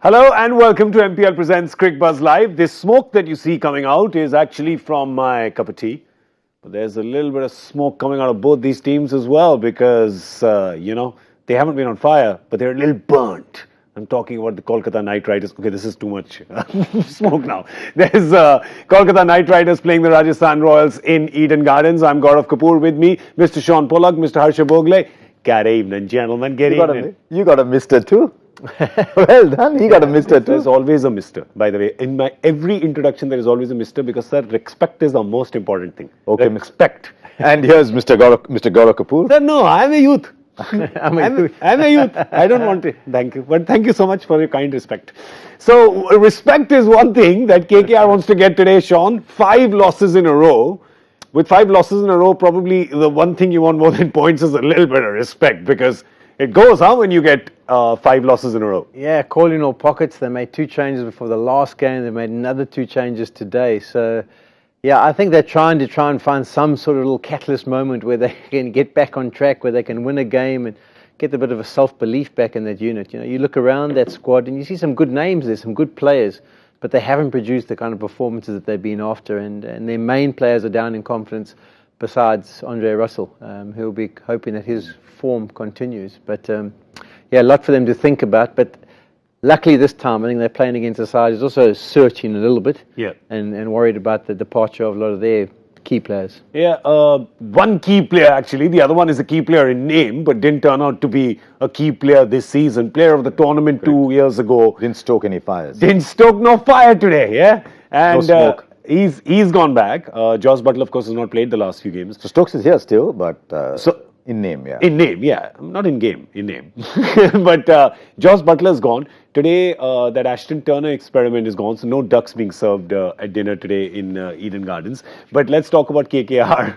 Hello and welcome to MPL Presents Cricbuzz Live. This smoke that you see coming out is actually from my cup of tea. But there's a little bit of smoke coming out of both these teams as well because, they haven't been on fire, but they're a little burnt. I'm talking about the Kolkata Knight Riders. Okay, this is too much smoke now. There's Kolkata Knight Riders playing the Rajasthan Royals in Eden Gardens. I'm Gaurav Kapur, with me, Mr. Shaun Pollock, Mr. Harsha Bhogle. Good evening, gentlemen. Good evening. You got a mister too. Well done. He got a mister too. There's always a mister, by the way. In my every introduction, there is always a mister because, sir, respect is the most important thing. Okay, respect. And here's Mr. Gaurav Kapur. Sir, no, I'm a youth. I'm a youth. I don't want to. Thank you. But thank you so much for your kind respect. So, respect is one thing that KKR wants to get today, Shaun. 5 losses in a row. With 5 losses in a row, probably the one thing you want more than points is a little bit of respect because it goes, when you get 5 losses in a row. Yeah, calling all pockets. They made 2 changes before the last game. They made another 2 changes today. So, yeah, I think they're trying to find some sort of little catalyst moment where they can get back on track, where they can win a game and get a bit of a self-belief back in that unit. You know, you look around that squad and you see some good names there, some good players, but they haven't produced the kind of performances that they've been after, and their main players are down in confidence besides Andre Russell, who'll be hoping that his form continues. But, yeah, a lot for them to think about, but luckily this time, I think they're playing against a side who's also searching a little bit, and worried about the departure of a lot of their key players. Yeah, one key player actually. The other one is a key player in name, but didn't turn out to be a key player this season. Player of the tournament 2 years ago. Didn't stoke any fires. Didn't stoke no fire today, yeah? And no smoke. He's gone back. Josh Butler, of course, has not played the last few games. So Stokes is here still, but in name, yeah. In name, yeah. Not in game, in name. But Josh Butler's gone. Today, that Ashton Turner experiment is gone, so no ducks being served at dinner today in Eden Gardens. But let's talk about KKR.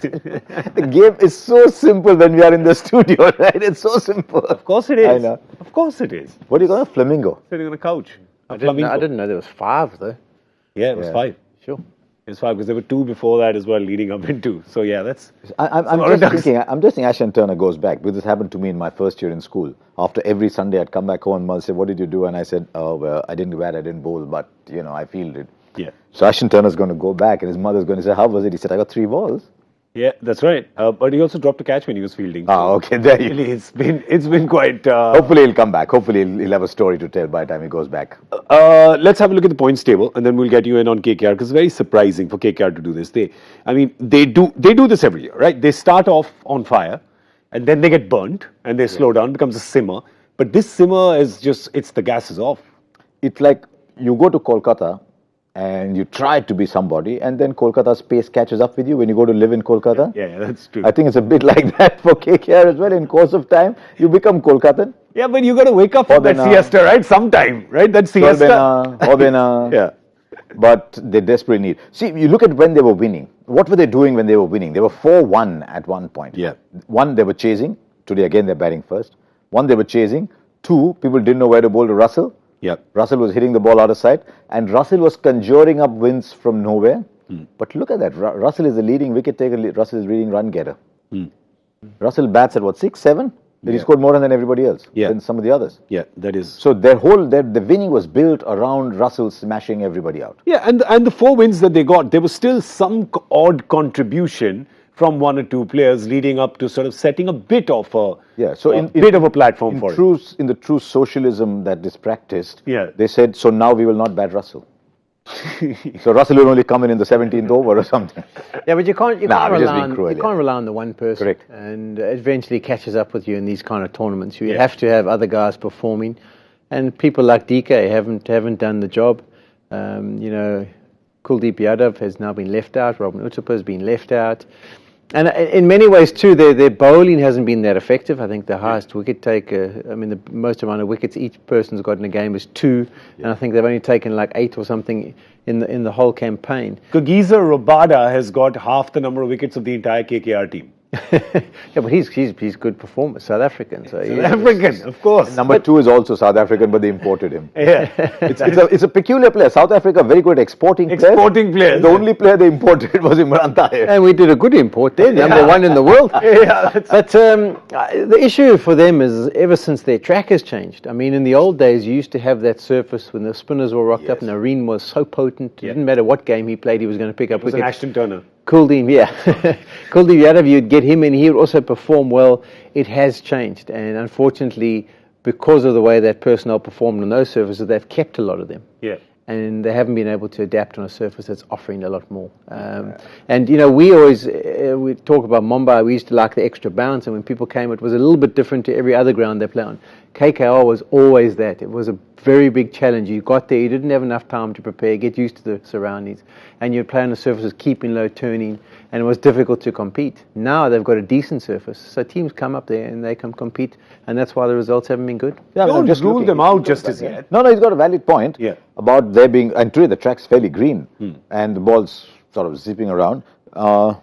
The game is so simple when we are in the studio, right? It's so simple. Of course it is. I know. Of course it is. What do you call a flamingo? Sitting on a couch. I didn't know there was 5 though. Yeah, it was 5. Sure. It was 5 because there were 2 before that as well, leading up into. So yeah, that's. I'm just thinking Ashton Turner goes back because this happened to me in my first year in school. After every Sunday, I'd come back home and Mother said, "What did you do?" And I said, "Oh, well, I didn't bat, I didn't bowl, but I fielded." Yeah. So Ashton Turner's going to go back, and his mother's going to say, "How was it?" He said, "I got 3 balls." Yeah, that's right. But he also dropped a catch when he was fielding. Okay. There you go. It's been quite. Hopefully he'll come back. Hopefully he'll have a story to tell by the time he goes back. Let's have a look at the points table, and then we'll get you in on KKR because it's very surprising for KKR to do this. They do this every year, right? They start off on fire, and then they get burnt, and they slow down, becomes a simmer. But this simmer is it's the gas is off. It's like you go to Kolkata and you try to be somebody, and then Kolkata's pace catches up with you when you go to live in Kolkata. Yeah, that's true. I think it's a bit like that for KKR as well. In course of time, you become Kolkatan. Yeah, but you got to wake up from that siesta, right? Sometime, right? That siesta. Obena. Yeah. But they desperately need. See, you look at when they were winning. What were they doing when they were winning? They were 4-1 at one point. Yeah. 1, they were chasing. Today, again, they're batting first. 1, they were chasing. 2, people didn't know where to bowl to Russell. Yeah. Russell was hitting the ball out of sight, and Russell was conjuring up wins from nowhere. But look at that. Russell is the leading wicket taker. Russell is leading run getter. Russell bats at 6, 7? He scored more than everybody else, than some of the others. Yeah, that is. So the winning was built around Russell smashing everybody out. Yeah, and the 4 wins that they got, there was still some odd contribution from 1 or 2 players leading up to sort of setting a bit of a bit of a platform for it. In the true socialism that is practiced, they said, so now we will not bat Russell. So Russell will only come in the 17th over or something. Yeah, but you can't rely on the one person. Correct. And it eventually catches up with you in these kind of tournaments. You have to have other guys performing, and people like DK haven't done the job. Kuldeep Yadav has now been left out. Robin Uthappa has been left out. And in many ways, too, their bowling hasn't been that effective. I think the highest wicket taker, the most amount of wickets each person's got in a game is 2. And I think they've only taken like 8 or something in the whole campaign. Kagiso Rabada has got half the number of wickets of the entire KKR team. Yeah, but he's good performer, South African. So South African, of course. Number 2 is also South African, but they imported him. Yeah. It's a peculiar player. South Africa, very good exporting players. The only player they imported was Imran Tahir. And we did a good import there, number 1 in the world. Yeah, but the issue for them is ever since their track has changed. I mean, in the old days, you used to have that surface when the spinners were rocked up and Nareen was so potent. It didn't matter what game he played, he was going to pick up wickets. It was an Ashton Turner. Kuldeep, yeah. Kuldeep Yadav, you'd get him in, he would also perform well. It has changed, and unfortunately, because of the way that personnel performed on those surfaces, they've kept a lot of them. Yeah. And they haven't been able to adapt on a surface that's offering a lot more. And, you know, we always, we talk about Mumbai, we used to like the extra bounce, and when people came, it was a little bit different to every other ground they play on. KKR was always that. It was a very big challenge. You got there, you didn't have enough time to prepare, get used to the surroundings, and you'd play on the surfaces, keeping low, turning, and it was difficult to compete. Now they've got a decent surface, so teams come up there and they can compete, and that's why the results haven't been good. Yeah, Don't just rule looking. them out just as yet. No, he's got a valid point about there being, and today the track's fairly green, and the ball's sort of zipping around. My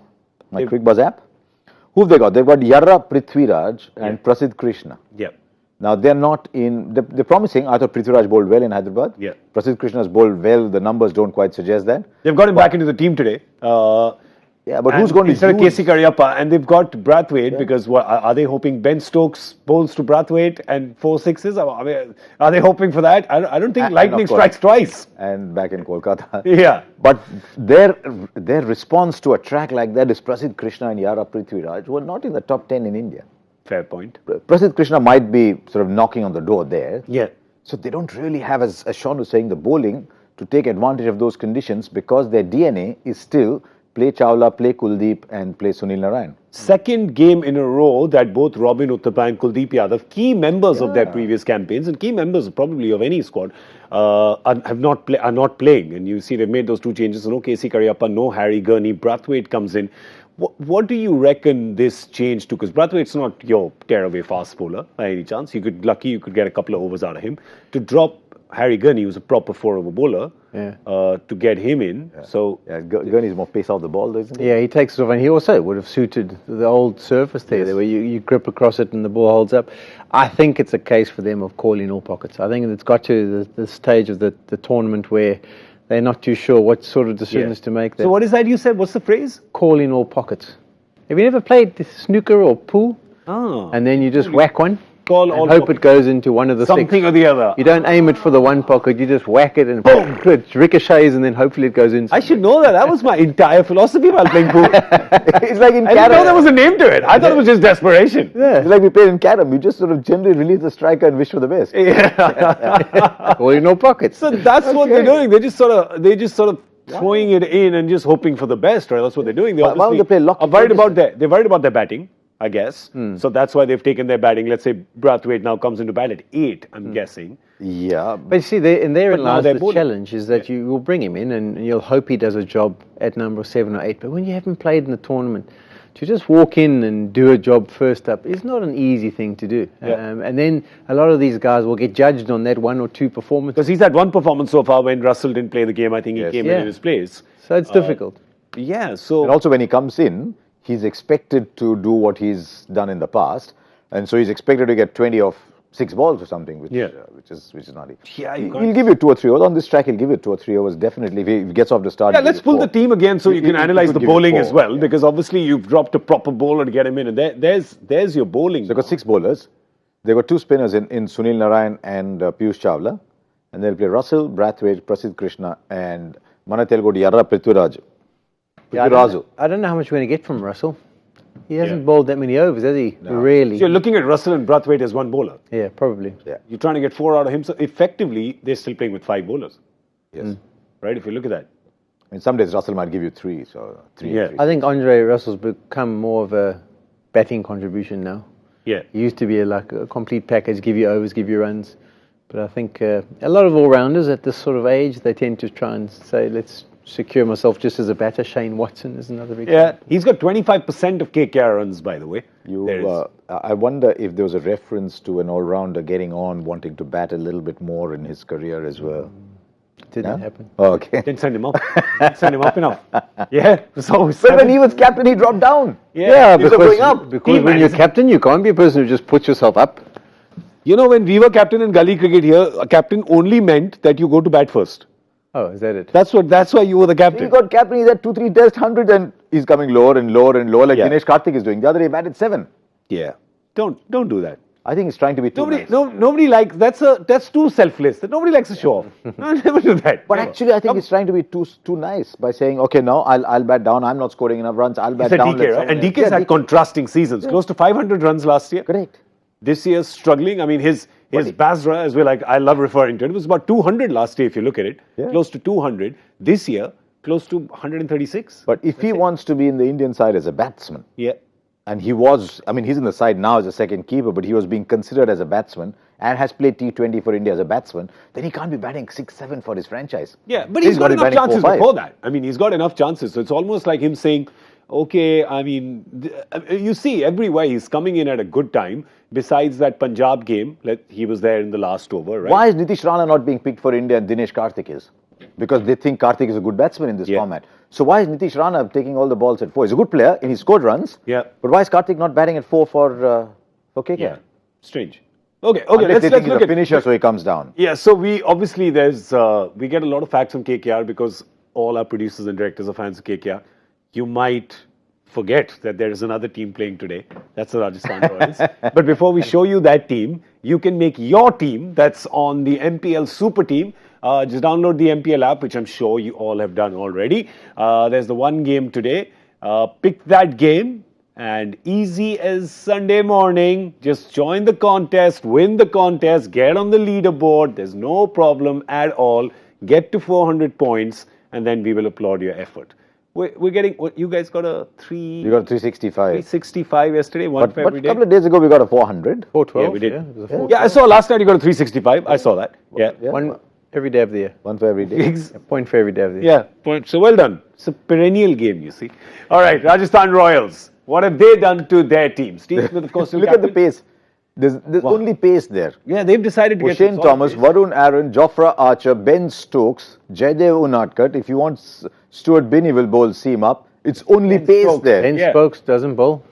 Cricbuzz app. Who've they got? They've got Yarra Prithviraj and Prasidh Krishna. Yeah. Now, they're not in, they're promising. I thought Prithviraj bowled well in Hyderabad. Yeah. Prasidh Krishna's bowled well. The numbers don't quite suggest that. They've got him back into the team today. Yeah, but who's going to use... Instead of KC Karyappa, and they've got Brathwaite, because what, are they hoping Ben Stokes bowls to Brathwaite and 4 sixes? I mean, are they hoping for that? I don't think lightning strikes twice. And back in Kolkata. Yeah. But their response to a track like that is Prasidh Krishna and Yarra Prithviraj were not in the top 10 in India. Fair point. Prasidh Krishna might be sort of knocking on the door there. Yeah. So they don't really have, as Shaun was saying, the bowling to take advantage of those conditions, because their DNA is still play Chawla, play Kuldeep, and play Sunil Narayan. Second game in a row that both Robin Uthappa and Kuldeep Yadav, key members of their previous campaigns and key members probably of any squad, are not playing. And you see they've made those 2 changes. No KC Karyappa, no Harry Gurney. Brathwaite comes in. What do you reckon this change to? Because Brathwaite's not your tearaway fast bowler by any chance. You could get a couple of overs out of him. To drop Harry Gurney, who's a proper 4-over bowler, to get him in. Yeah. So Gurney's more pace off the ball, isn't he? Yeah, he takes it off, and he also would have suited the old surface there, where you grip across it and the ball holds up. I think it's a case for them of calling all pockets. I think it's got to the stage of the tournament where they're not too sure what sort of decisions to make. So what is that you said? What's the phrase? Call in all pockets. Have you ever played snooker or pool? Oh. And then you just whack one? Call and all hope pockets. it goes into one of the Something six. or the other. You don't aim it for the one pocket, you just whack it and boom, it ricochets, and then hopefully it goes in. I should know that. That was my entire philosophy while playing pool. It's like in I didn't know Carrom. there was a name to it. I thought it was just desperation. It's like we played in Carrom. You just sort of generally release the striker and wish for the best. Call in all pockets. So that's what they're doing. They're just sort of throwing it in and just hoping for the best, right? That's what they're doing. They Why don't they play lock? are they're worried about their batting, I guess. So that's why they've taken their batting. Let's say Brathwaite now comes into bat at 8, I'm guessing. Yeah. But you see, therein now lies they're the bowling. challenge, is that you will bring him in and you'll hope he does a job at number 7 or 8. But when you haven't played in the tournament, to just walk in and do a job first up is not an easy thing to do. And then a lot of these guys will get judged on that 1 or 2 performances. Because he's had one performance so far when Russell didn't play the game. I think he came in his place. So it's difficult. Yeah, so... And also when he comes in, he's expected to do what he's done in the past. And so he's expected to get 20 off 6 balls or something, which is not easy. Yeah, he'll give you 2 or 3 overs. On this track, he'll give you 2 or 3 overs, definitely. If he gets off the start. Yeah, let's pull the team again so you can analyze the could give you bowling 4, as well, because obviously you've dropped a proper bowler to get him in, and there's your bowling. So they've got 6 bowlers. They've got 2 spinners in Sunil Narayan and Piyush Chawla. And they'll play Russell, Brathwaite, Prasidh Krishna, and Manatelgo Yarra Prithviraj. I don't know how much we're going to get from Russell. He hasn't bowled that many overs, has he? No. Really? So you're looking at Russell and Brathwaite as one bowler. Yeah, probably. Yeah. You're trying to get 4 out of him. So effectively, they're still playing with 5 bowlers. Yes. Right? If you look at that. I mean, some days Russell might give you 3. So 3. Yeah. 3. I think Andre Russell's become more of a batting contribution now. Yeah. He used to be like a complete package, give you overs, give you runs. But I think a lot of all-rounders at this sort of age, they tend to try and say, let's secure myself just as a batter. Shane Watson is another big Yeah, he's got 25% of KKR runs, by the way. I wonder if there was a reference to an all-rounder getting on, wanting to bat a little bit more in his career as well. Didn't happen. Oh, okay. Didn't send him up. Didn't send him up enough. Yeah. So But when he was captain, he dropped down. Yeah, Instead of because, going up. because Team when you're man. captain, you can't be a person who just puts yourself up. You know, when we were captain in gully cricket here, a captain only meant that you go to bat first. Oh, is that it? That's why you were the He captain. got captain, he's at 2-3 test hundreds and he's coming lower and lower and lower like Yeah. Dinesh Karthik is doing. The other day he batted 7. Yeah. Don't do that. I think he's trying to be too nice. Nobody likes that's too selfless. That nobody likes to show off. No, never do that. But Never. actually, I think he's trying to be too nice by saying, okay, now I'll bat down. I'm not scoring enough runs. I'll bat It's a down. DK, right? And DK's had contrasting seasons. Close to 500 runs last year. Correct. This year's struggling. I mean, his Basra, as well, I love referring to it, was about 200 last year, if you look at it. Yeah. Close to 200. This year, close to 136. But if he wants to be in the Indian side as a batsman, Yeah. and he was, I mean, he's in the side now as a second keeper, but he was being considered as a batsman and has played T20 for India as a batsman, then he can't be batting 6-7 for his franchise. Yeah, but he's got to be enough batting chances 4-5. before that. I mean, he's got enough chances. So it's almost like him saying, okay, I mean, you see, everywhere he's coming in at a good time. Besides that Punjab game, he was there in the last over, right? Why is Nitish Rana not being picked for India and Dinesh Karthik is? Because they think Karthik is a good batsman in this format. So why is Nitish Rana taking all the balls at 4? He's a good player and he scored runs. Yeah. But why is Karthik not batting at 4 for KK? Yeah, strange. Okay, Unless they let's think he's look a at finisher, so he comes down. Yeah, so we obviously we get a lot of facts from KKR because all our producers and directors are fans of KKR. You might forget that there is another team playing today. That's the Rajasthan Royals. But before we show you that team, you can make your team that's on the MPL Super Team. Just download the MPL app, which I'm sure you all have done already. There's the one game today. Pick that game. And easy as Sunday morning, just join the contest, win the contest, get on the leaderboard. There's no problem at all. Get to 400 points, and then we will applaud your effort. We're getting, you guys got a You got 365. 365 yesterday, one for But every a day. couple of days ago, we got a 400. 412. Yeah, we did. Yeah, it was a 412. Yeah, I saw last night you got a 365. I saw that. Yeah. One every day of the year. One for every day. A point for every day of the year. Yeah, point. So well done. It's a perennial game, you see. All right, Rajasthan Royals. What have they done to their team? Steve Smith, of course, Look at the pace. There's only pace there. Yeah, they've decided to get Shane some sort of Thomas, pace. Varun Aaron, Jofra Archer, Ben Stokes, Jaydev Unadkat. If you want Stuart Binney will bowl seam up. It's only pace Stokes. there. Ben Yeah. Stokes doesn't bowl.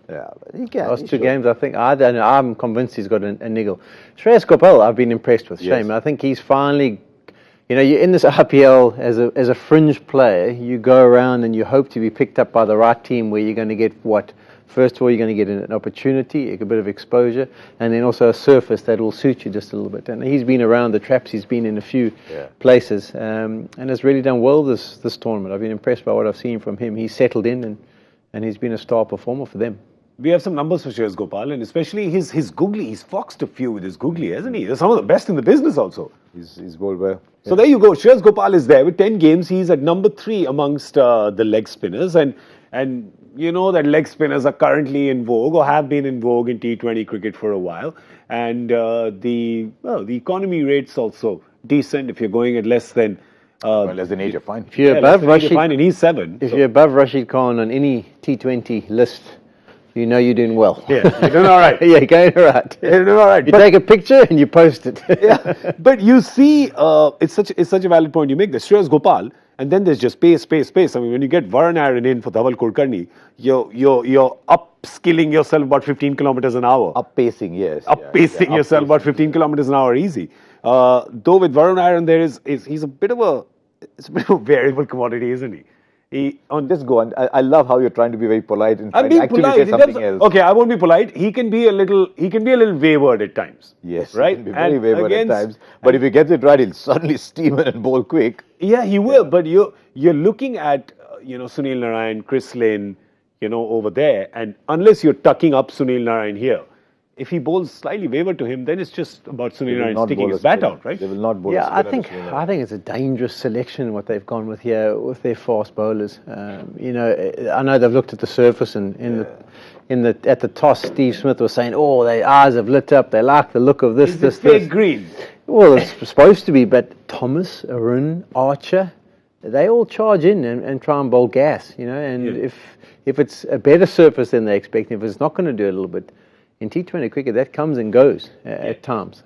Yeah, but he can. Last he two should. games, I think. I don't know. I'm convinced he's got a niggle. Shreyas Gopal, I've been impressed with. Yes. Shame. I think he's finally. You know, you're in this IPL as a fringe player. You go around and you hope to be picked up by the right team where you're going to get what? First of all, you're going to get an opportunity, a bit of exposure, and then also a surface that will suit you just a little bit. And he's been around the traps. He's been in a few places and has really done well this tournament. I've been impressed by what I've seen from him. He's settled in and he's been a star performer for them. We have some numbers for Shreyas Gopal, and especially his googly. He's foxed a few with his googly, hasn't he? They're some of the best in the business also. He's bowled well. So there you go. Shreyas Gopal is there with 10 games. He's at number 3 amongst the leg spinners. And you know that leg spinners are currently in vogue or have been in vogue in T20 cricket for a while. And the economy rate's also decent if you're going at less than... Less than 8, you're fine. If you're less above than 8, you're Rashid, fine, and he's 7. if you're above Rashid Khan on any T20 list, you know you're doing well. Yeah, you're doing all right. Yeah, you're going all right. You're doing all right. You take a picture and you post it. Yeah, but you see, it's such a valid point you make. There's Shreyas Gopal, and then there's just pace. I mean, when you get Varun Aaron in for Dhaval Kulkarni, you're upskilling yourself about 15 kilometers an hour. Up-pacing, yes. Up-pacing yourself about 15 kilometers an hour easy. Though with Varun Aaron, he's a bit of a variable commodity, isn't he? Just go on. I love how you're trying to be very polite and I'm trying to being actually polite. say something else. Okay, I won't be polite. He can be a little wayward at times. Yes, right. he can be very wayward at against- times. But if he gets it right, he'll suddenly steam in and bowl quick. Yeah, he will. But you're looking at Sunil Narayan, Chris Lane, over there, and unless you're tucking up Sunil Narayan here, if he bowls slightly wayward to him, then it's just about Sunil Narayan sticking his bat out, right? They will not bowl a Yeah, I spinner think to Sunil. I think it's a dangerous selection what they've gone with here with their fast bowlers. I know they've looked at the surface and at the toss, Steve Smith was saying, "Oh, their eyes have lit up. They like the look of this, Is this, it fake this." green? Well, it's supposed to be, but Thomas, Arun, Archer, they all charge in and try and bowl gas. And if it's a better surface than they expect, if it's not going to do a little bit. In T20 cricket, that comes and goes at times.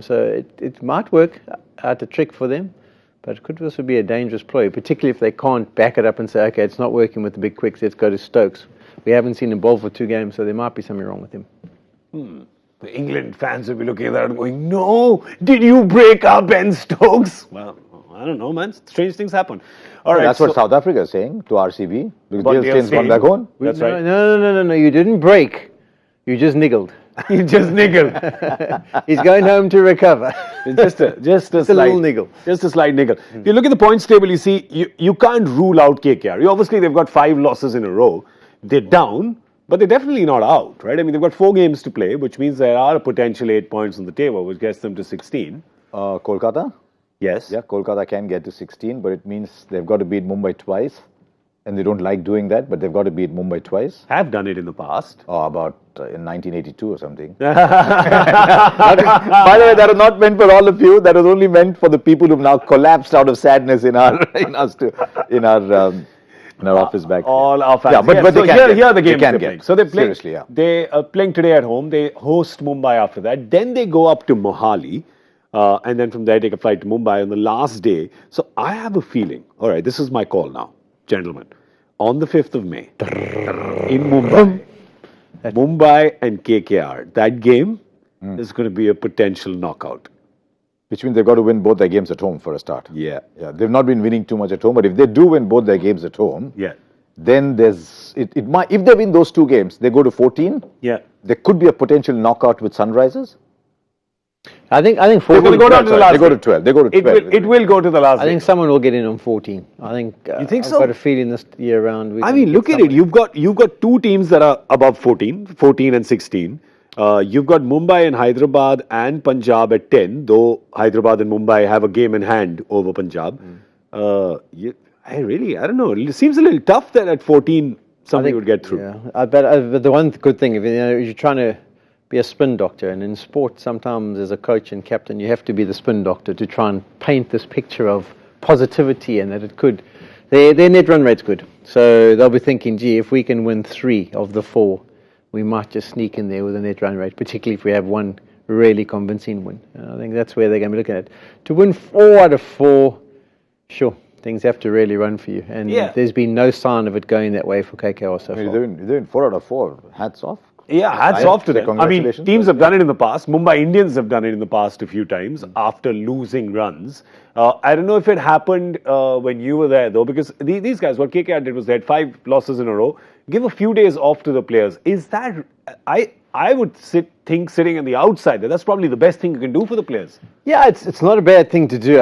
So it might work out a trick for them. But it could also be a dangerous ploy, particularly if they can't back it up and say, okay, it's not working with the big quicks, let's go to Stokes. We haven't seen him bowl for 2 games, so there might be something wrong with him. The England fans will be looking at that and going, no, did you break up Ben Stokes? Well, I don't know, man. Strange things happen. All right. That's what South Africa is saying to RCB. Because But Dale they're Steyn's gone saying- back home. That's right. No, you didn't break. You just niggled. You just niggled. He's going home to recover. just a Just a slight little niggle. Just a slight niggle. If you look at the points table, you see you can't rule out KKR. Obviously, they've got 5 losses in a row. They're down, but they're definitely not out, right? I mean, they've got 4 games to play, which means there are a potential 8 points on the table, which gets them to 16. Kolkata? Yes. Yeah, Kolkata can get to 16, but it means they've got to beat Mumbai twice. And they don't like doing that, but they've got to beat Mumbai twice. Have done it in the past. Oh, about in 1982 or something. By the way, that was not meant for all of you. That was only meant for the people who've now collapsed out of sadness in our office back. All our fans. Yeah, but so they can here are the games they can they're get. playing. So they're playing. Seriously, yeah. They are playing today at home. They host Mumbai after that. Then they go up to Mohali. And then from there take a flight to Mumbai on the last day. So I have a feeling, all right, this is my call now, gentlemen. On the 5th of May, in Mumbai, Mumbai and KKR, that game is going to be a potential knockout. Which means they've got to win both their games at home for a start. Yeah. Yeah, they've not been winning too much at home, but if they do win both their games at home, Yeah. then it might, if they win those 2 games, they go to 14. Yeah. There could be a potential knockout with Sunrisers. I think They're 14. going to go down to the last They go to day. 12. They go to 12. It will go to the last I think day. someone will get in on 14. I think. You think I've so? got a feeling this year round. I mean, look at it. You've got 2 teams that are above 14 and 16. You've got Mumbai and Hyderabad and Punjab at 10, though Hyderabad and Mumbai have a game in hand over Punjab. I don't know. It seems a little tough that at 14 somebody would get through. Yeah, but the one good thing, if you're trying to be a spin doctor, and in sport, sometimes as a coach and captain, you have to be the spin doctor to try and paint this picture of positivity and that it could. Their net run rate's good, so they'll be thinking, gee, if we can win 3 of the 4, we might just sneak in there with a net run rate, particularly if we have one really convincing win. And I think that's where they're going to be looking at. To win 4 out of 4, sure, things have to really run for you, and there's been no sign of it going that way for KKR so far. They're doing 4 out of 4. Hats off. Yeah, hats off to them. I mean, Congratulations. teams have done it in the past. Mumbai Indians have done it in the past a few times after losing runs. I don't know if it happened when you were there, though, because these guys, what KKR did was they had 5 losses in a row. Give a few days off to the players. Is that... I would think sitting on the outside, that's probably the best thing you can do for the players. Yeah, it's not a bad thing to do.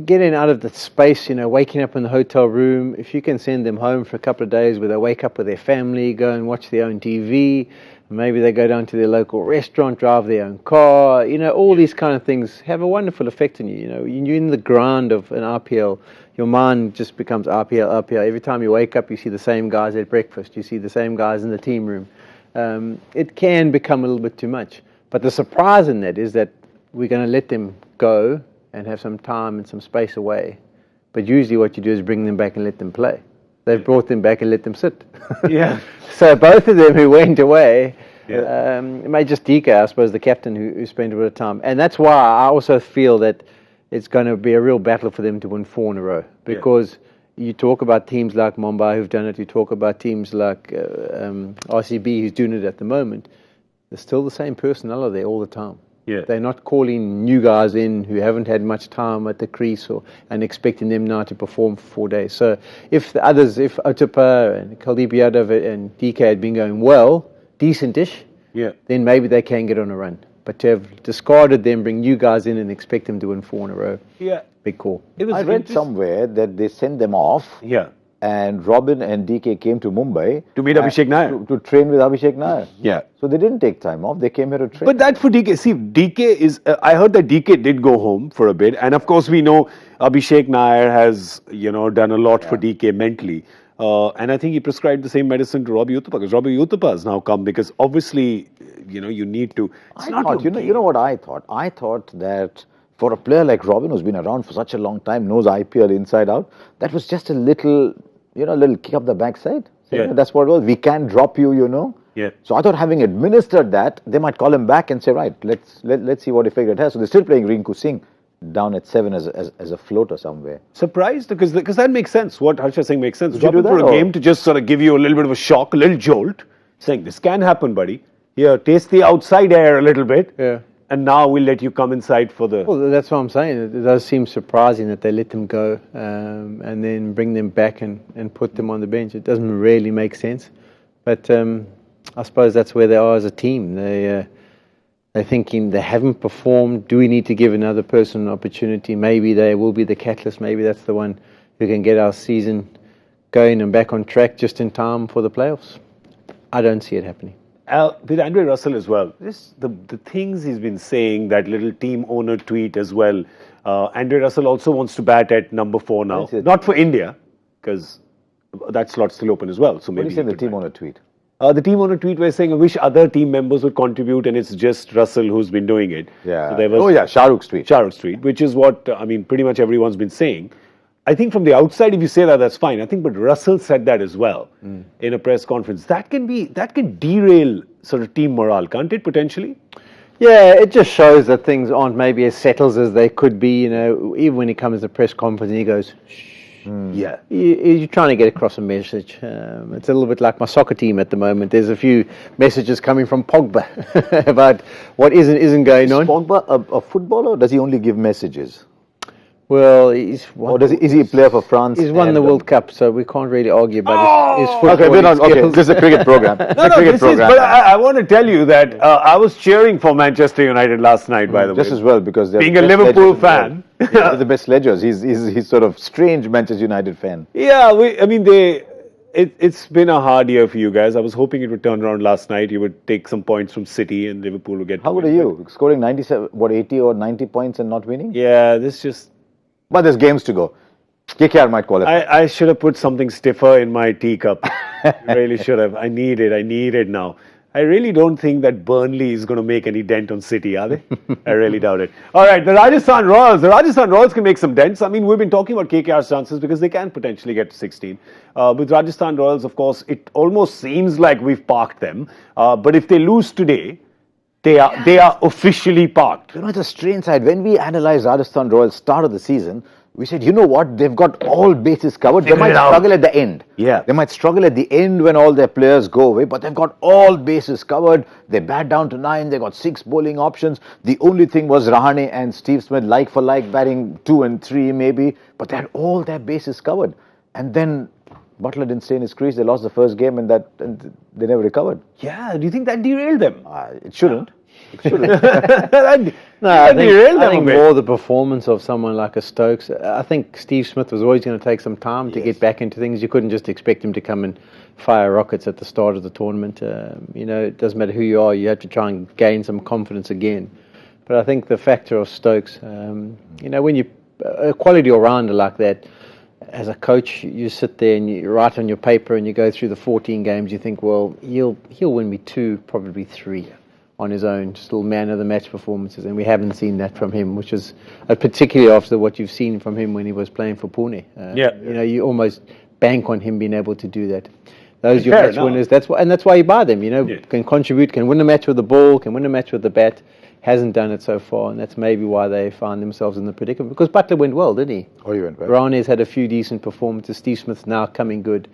Getting out of the space, waking up in the hotel room. If you can send them home for a couple of days where they wake up with their family, go and watch their own TV, maybe they go down to their local restaurant, drive their own car. All these kind of things have a wonderful effect on you. You're in the grind of an RPL. Your mind just becomes RPL. Every time you wake up, you see the same guys at breakfast. You see the same guys in the team room. It can become a little bit too much. But the surprise in that is that we're going to let them go and have some time and some space away. But usually what you do is bring them back and let them play. They've brought them back and let them sit. Yeah. So both of them who went away, it may just DK, I suppose, the captain who spent a bit of time. And that's why I also feel that it's going to be a real battle for them to win 4 in a row. Because you talk about teams like Mumbai who've done it, you talk about teams like RCB who's doing it at the moment. There's still the same personnel there all the time. Yeah. They're not calling new guys in who haven't had much time at the crease and expecting them now to perform for 4 days. So if the others, if Otapa and Kuldeep Yadav and DK had been going well, decentish, then maybe they can get on a run. But to have discarded them, bring new guys in and expect them to win 4 in a row, big call. I read somewhere that they sent them off. And Robin and DK came to Mumbai to meet Abhishek Nair. To train with Abhishek Nair. Yeah. So they didn't take time off. They came here to train. But that for DK, see, DK is, I heard that DK did go home for a bit. And of course, we know Abhishek Nair has, done a lot for DK mentally. And I think he prescribed the same medicine to Robbie Uthappa, because Robbie Uthappa has now come, because obviously, you need to. You know what I thought? I thought that for a player like Robin, who's been around for such a long time, knows IPL inside out, that was just a little kick up the backside. So, that's what it was. We can drop you, Yeah. So I thought, having administered that, they might call him back and say, right, let's see what effect it has. So they're still playing Rinku Singh down at 7 as a floater somewhere. Surprised because that makes sense. What Harsha is saying makes sense. Would you Drop do him for that, a or- game to just sort of give you a little bit of a shock, a little jolt, saying this can happen, buddy. Here, taste the outside air a little bit. Yeah. And now we'll let you come inside for the. Well, that's what I'm saying. It does seem surprising that they let them go and then bring them back and put them on the bench. It doesn't really make sense. But I suppose that's where they are as a team. They're thinking they haven't performed. Do we need to give another person an opportunity? Maybe they will be the catalyst. Maybe that's the one who can get our season going and back on track just in time for the playoffs. I don't see it happening. With Andre Russell as well, the things he's been saying, that little team owner tweet as well. Andre Russell also wants to bat at number 4 now. Not for India, because that slot's still open as well. So What maybe do you say he the could team bat. owner tweet? The team owner tweet was saying, I wish other team members would contribute, and it's just Russell who's been doing it. Yeah. So there was Shah Rukh's tweet. Shah Rukh's tweet, which is what, pretty much everyone's been saying. I think from the outside, if you say that, that's fine. I think, but Russell said that as well in a press conference. That can derail sort of team morale, can't it, potentially? Yeah, it just shows that things aren't maybe as settled as they could be. Even when he comes to press conference and he goes, Yeah. you're trying to get across a message. It's a little bit like my soccer team at the moment. There's a few messages coming from Pogba about what isn't going on. Is Pogba a footballer, or does he only give messages? Well, Is he a player for France? He's won and, the World Cup, so we can't really argue about his football. Okay, we're not. Okay, skills. this is a cricket program. But I want to tell you that I was cheering for Manchester United last night, by the way. Just as well, because they're Being the a best Liverpool ledgers in the fan. world. They're the best ledgers. He's sort of strange Manchester United fan. Yeah, it's been a hard year for you guys. I was hoping it would turn around last night. You would take some points from City and Liverpool would get. How good are you? Scoring 97, 80 or 90 points and not winning? Yeah, this just. But there's games to go. KKR might qualify. I should have put something stiffer in my teacup. I really should have. I need it now. I really don't think that Burnley is going to make any dent on City, are they? I really doubt it. All right, the Rajasthan Royals. The Rajasthan Royals can make some dents. I mean, we've been talking about KKR's chances because they can potentially get to 16. With Rajasthan Royals, of course, it almost seems like we've parked them. But if they lose today, they are officially parked. It's a strange side. When we analysed Rajasthan Royals start of the season, we said, you know what? They've got all bases covered. They might struggle at the end. Yeah. They might struggle at the end when all their players go away, but they've got all bases covered. They bat down to 9. They got 6 bowling options. The only thing was Rahane and Steve Smith like for like batting 2 and 3 maybe, but they had all their bases covered. And then Butler didn't stay in his crease. They lost the first game and they never recovered. Yeah, do you think that derailed them? It shouldn't. It shouldn't. I think more the performance of someone like a Stokes. I think Steve Smith was always going to take some time to get back into things. You couldn't just expect him to come and fire rockets at the start of the tournament. It doesn't matter who you are, you have to try and gain some confidence again. But I think the factor of Stokes, when you a quality all-rounder like that, as a coach, you sit there and you write on your paper and you go through the 14 games, you think, well, he'll win me 2, probably 3 on his own, just little man of the match performances, and we haven't seen that from him, which is particularly after what you've seen from him when he was playing for Pune. You almost bank on him being able to do that. Those are your match winners. That's why you buy them. Can contribute, can win a match with the ball, can win a match with the bat. Hasn't done it so far, and that's maybe why they find themselves in the predicament. Because Butler went well, didn't he? Oh, he went well. Rahane's had a few decent performances. Steve Smith's now coming good.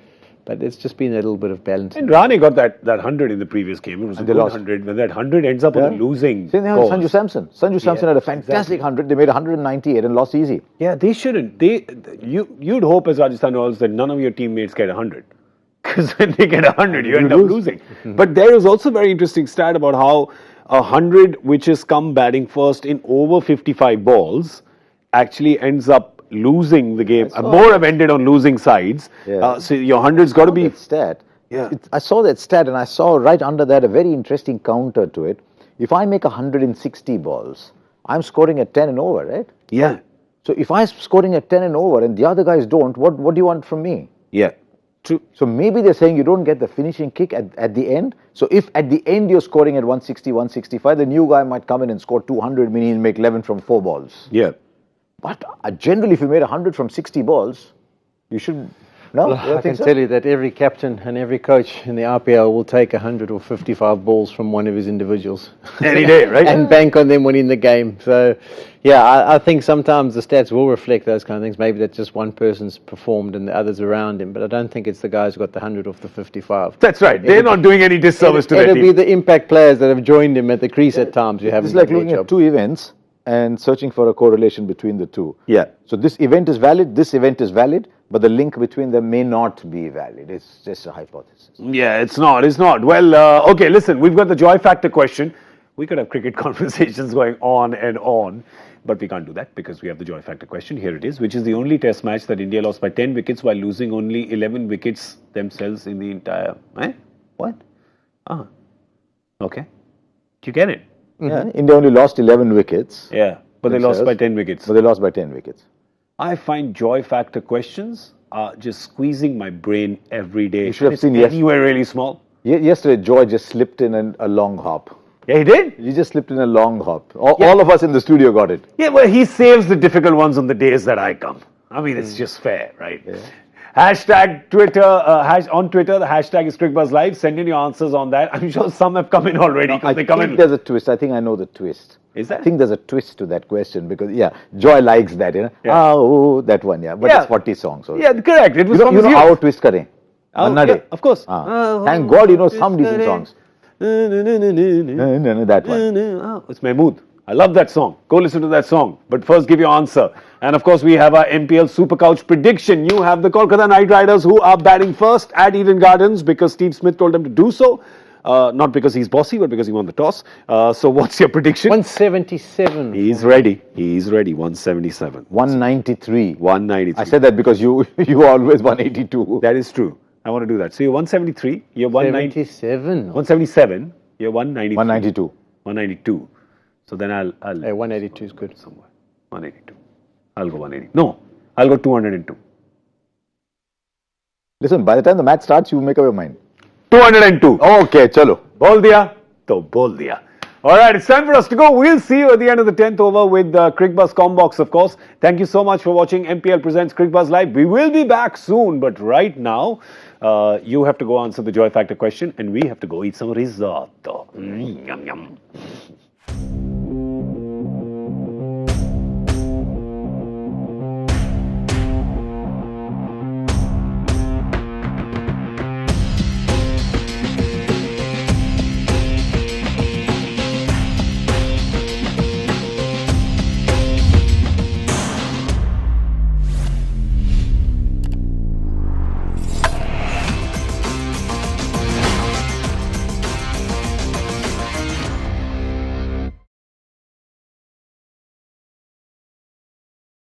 But it's just been a little bit of balance. And Rahane got that 100 in the previous game. It was a good 100. When that 100 ends up on a losing. Same thing with Sanju Samson. Sanju Samson had a fantastic 100. They made 198 and lost easy. Yeah, they shouldn't. You'd hope as Rajasthan Royals that none of your teammates get 100. Because when they get 100, you end up losing. But there is also a very interesting stat about how 100, which has come batting first in over 55 balls, actually ends up losing the game. More have ended on losing sides. Yeah. So your 100's got to be. That stat. Yeah. I saw that stat and I saw right under that a very interesting counter to it. If I make 160 balls, I'm scoring at 10 and over, right? Yeah. So if I'm scoring at 10 and over and the other guys don't, what do you want from me? Yeah. True. So maybe they're saying you don't get the finishing kick at the end. So if at the end you're scoring at 160, 165, the new guy might come in and score 200, meaning he'll make 11 from 4 balls. Yeah. But generally, if you made 100 from 60 balls, you should No, Well, you don't I think can so? tell you that every captain and every coach in the IPL will take 100 or 55 balls from one of his individuals. Any day, right? And bank on them winning the game. So, yeah, I think sometimes the stats will reflect those kind of things. Maybe that just one person's performed and the others around him. But I don't think it's the guys who got the 100 off the 55. That's right. They're not doing any disservice to their It'll be team. the impact players that have joined him at the crease at times who haven't It's like done their looking at job. two events and searching for a correlation between the two. Yeah. So this event is valid, this event is valid, but the link between them may not be valid. It's just a hypothesis. Yeah, it's not. It's not. Well, okay, listen, we've got the joy factor question. We could have cricket conversations going on, but we can't do that because we have the joy factor question. Here it is, which is the only test match that India lost by 10 wickets while losing only 11 wickets themselves in the entire... What? Okay. Do you get it? Yeah, India only lost 11 wickets. Yeah, but they lost by 10 wickets. But they lost by 10 wickets. I find joy factor questions are just squeezing my brain every day. You should have It's seen anywhere really small. Yesterday, Joy just slipped in a long hop. Yeah, he did. He just slipped in a long hop. All of us in the studio got it. Yeah, well, he saves the difficult ones on the days that I come. I mean, it's just fair, right? Yeah. Hashtag Twitter, on Twitter, the hashtag is Cricbuzz Live. Send in your answers on that. I'm sure some have come in already. I They come think in. there's a twist. I think I know the twist. Is there? I think there's a twist to that question because, Joy likes that, Yeah. Oh, that one, But Yeah. it's 40 songs. So. Yeah, correct. It was You from know his our youth. twist kare. Oh, Anna yeah, Day. of course. Thank God you know some decent songs. No, that one. Oh, it's Mahmood. I love that song. Go listen to that song. But first, give your answer. And of course, we have our MPL Super Couch prediction. You have the Kolkata Knight Riders who are batting first at Eden Gardens because Steve Smith told them to do so. Not because he's bossy, but because he won the toss. So what's your prediction? 177. He's ready. He's ready. 177. 193. 193. I said that because you are always 182. That is true. I want to do that. So you're 173. You're 177. 177. You're 193. 192. 192. So then I'll Hey, 182 is good. somewhere. 182. I'll go 180. No, I'll go 202. Listen, by the time the match starts, you make up your mind. 202. Okay, chalo. Bol diya, to bol diya. All right, it's time for us to go. We'll see you at the end of the 10th over with Cricbuzz Combox, of course. Thank you so much for watching MPL Presents Cricbuzz Live. We will be back soon, but right now, you have to go answer the Joy Factor question, and we have to go eat some risotto. Yum, yum.